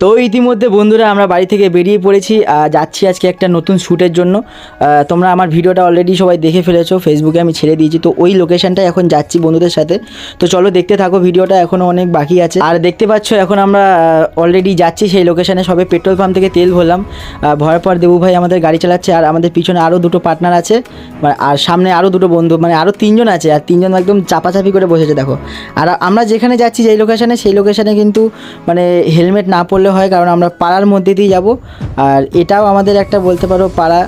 তো ইতিমধ্যে বন্ধুরা আমরা বাড়ি থেকে বেরিয়ে পড়েছি, যাচ্ছি আজকে একটা নতুন শ্যুটের জন্য। তোমরা আমার ভিডিওটা অলরেডি সবাই দেখে ফেলেছো, ফেসবুকে আমি ছেড়ে দিয়েছি। তো ওই লোকেশনটায় এখন যাচ্ছি বন্ধুদের সাথে। তো চলো দেখতে থাকো, ভিডিওটা এখনও অনেক বাকি আছে। আর দেখতে পাচ্ছ এখন আমরা অলরেডি যাচ্ছি সেই লোকেশনে। সবে পেট্রোল পাম্প থেকে তেল ভরলাম, ভরার পর দেবু ভাই আমাদের গাড়ি চালাচ্ছে, আর আমাদের পিছনে আরও দুটো পার্টনার আছে, আর সামনে আরও দুটো বন্ধু, মানে আরও তিনজন আছে, আর তিনজন একদম চাপাচাপি করে বসেছে দেখো। আর আমরা যেখানে যাচ্ছি যেই লোকেশনে, সেই লোকেশনে কিন্তু মানে হেলমেট না পরলে হয়, কারণ আমরা পাড়ার মধ্যে দিয়ে যাব। আর এটাও আমাদের একটা বলতে পারো পাড়া,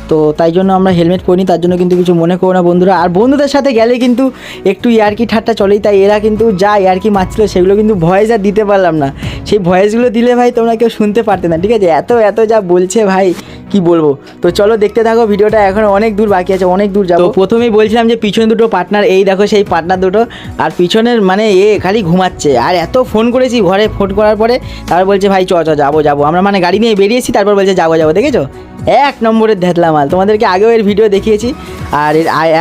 তো তাই জন্য আমরা হেলমেট পরিনি, তার জন্য কিন্তু কিছু মনে করো না বন্ধুরা। আর বন্ধুদের সাথে গেলে কিন্তু একটু ইয়ার্কি ঠাট্টা চলেই, তাই এরা কিন্তু যা ইয়ার্কি মারছিল সেগুলো কিন্তু ভয়েস আর দিতে পারলাম না। সেই ভয়েসগুলো দিলে ভাই তোমরা কেউ শুনতে পারতে না, ঠিক আছে? এত যা বলছে ভাই কি বলবো। তো চলো দেখতে থাকো ভিডিওটা, এখন অনেক দূর বাকি আছে, অনেক দূর যাবো। প্রথমেই বলছিলাম যে পিছনে দুটো পার্টনার, এই দেখো সেই পার্টনার দুটো, আর পিছনের মানে খালি ঘুমাচ্ছে। আর এত ফোন করেছি ঘরে, ফোন করার পরে তারপর বলছে ভাই চ যাবো। আমরা মানে গাড়ি নিয়ে বেরিয়েছি, তারপর বলছে যাবো, দেখেছো? এক নম্বরের ধ্যাতলা মাল, তোমাদেরকে আগেও এর ভিডিও দেখিয়েছি, আর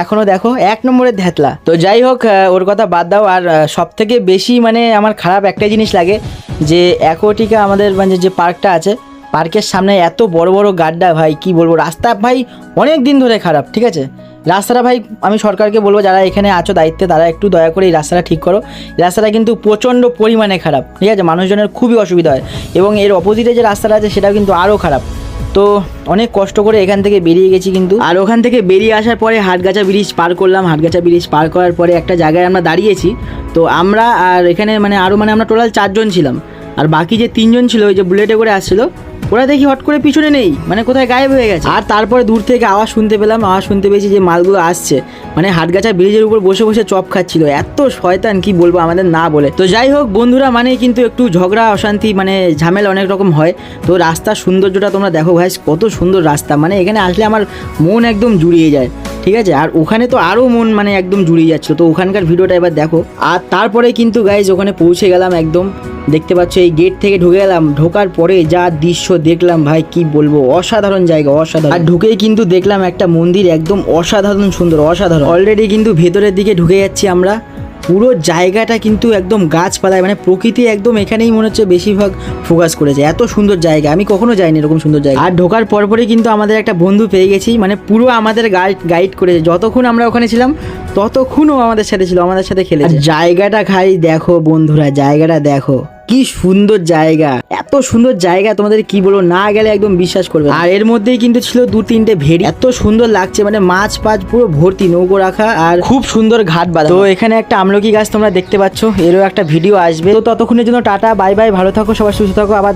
এখনও দেখো এক নম্বরের ধ্যাতলা। তো যাই হোক, ওর কথা বাদ দাও। আর সব থেকে বেশি মানে আমার খারাপ একটাই জিনিস লাগে, যে অ্যাকোয়াটিকা আমাদের মানে যে পার্কটা আছে, পার্কের সামনে এত বড় বড় গাড্ডা, ভাই কি বলবো। রাস্তা ভাই অনেক দিন ধরে খারাপ, ঠিক আছে? রাস্তাটা ভাই আমি সরকারকে বলবো, যারা এখানে আছো দায়িত্বে, তারা একটু দয়া করে এই রাস্তাটা ঠিক করো। রাস্তাটা কিন্তু প্রচণ্ড পরিমাণে খারাপ, ঠিক আছে? মানুষজনের খুবই অসুবিধা হয়, এবং এর অপোজিটে যে রাস্তাটা আছে সেটাও কিন্তু আরও খারাপ। তো অনেক কষ্ট করে এখান থেকে বেরিয়ে গেছি কিন্তু। আর ওখান থেকে বেরিয়ে আসার পরে হাটগাছা ব্রিজ পার করলাম। হাটগাছা ব্রিজ পার করার পরে একটা জায়গায় আমরা দাঁড়িয়েছি। তো আমরা আর এখানে মানে আরও মানে আমরা টোটাল 4 জন ছিলাম, আর বাকি যে 3 জন ছিল ওই যে বুলেটে করে আসছিলো, ওরা দেখি হট করে পিছনে নেই, মানে কোথায় গায়েব হয়ে গেছে। আর তারপরে দূর থেকে আওয়াজ শুনতে পেয়েছি যে মালগুলো আসছে, মানে হাটগাছা ব্রিজের উপর বসে বসে চপ খাচ্ছিল। এত শয়তান কি বলবো আমাদের না বলে। তো যাই হোক বন্ধুরা, মানে কিন্তু একটু ঝগড়া অশান্তি মানে ঝামেলা অনেক রকম হয়। তো রাস্তার সৌন্দর্যটা তোমরা দেখো ভাই, কত সুন্দর রাস্তা, মানে এখানে আসলে আমার মন একদম জুড়িয়ে যায়, ঠিক আছে? আর ওখানে তো আরও মন মানে একদম জুড়িয়ে যাচ্ছিলো। তো ওখানকার ভিডিওটা এবার দেখো। আর তারপরে কিন্তু গাইজ ওখানে পৌঁছে গেলাম একদম, দেখতে পাচ্ছ এই গেট থেকে ঢুকে গেলাম। ঢোকার পরে যা দৃশ্য দেখলাম ভাই কি বলবো, অসাধারণ জায়গা, অসাধারণ। আর ঢুকেই কিন্তু দেখলাম একটা মন্দির, একদম অসাধারণ সুন্দর, অসাধারণ। অলরেডি কিন্তু ভেতরের দিকে ঢুকে যাচ্ছি আমরা। পুরো জায়গাটা কিন্তু একদম গাছপালায়, মানে প্রকৃতি একদম এখানেই মনে হচ্ছে বেশিরভাগ ফোকাস করেছে। এত সুন্দর জায়গা, আমি কখনো যাইনি এরকম সুন্দর জায়গা। আর ঢোকার পরপরই কিন্তু আমাদের একটা বন্ধু পেয়ে গেছি, মানে পুরো আমাদের গাইড করেছে। যতক্ষণ আমরা ওখানে ছিলাম ততক্ষণও আমাদের সাথে ছিল, আমাদের সাথে খেলেছে। জায়গাটা খাই দেখো বন্ধুরা, জায়গাটা দেখো কি সুন্দর জায়গা, এত সুন্দর জায়গা তোমাদের কি বলবো, না গেলে একদম বিশ্বাস করবে। আর এর মধ্যেই কিন্তু ছিল 2-3টে ভেড়ি, এত সুন্দর লাগছে, মানে মাছ পুরো ভর্তি, নৌকো রাখা, আর খুব সুন্দর ঘাট বাঁধা। তো এখানে একটা আমলকি গাছ তোমরা দেখতে পাচ্ছ, এরও একটা ভিডিও আসবে। তো ততক্ষণের জন্য টাটা, বাই বাই, ভালো থাকো সবাই, সুস্থ থাকো। আবার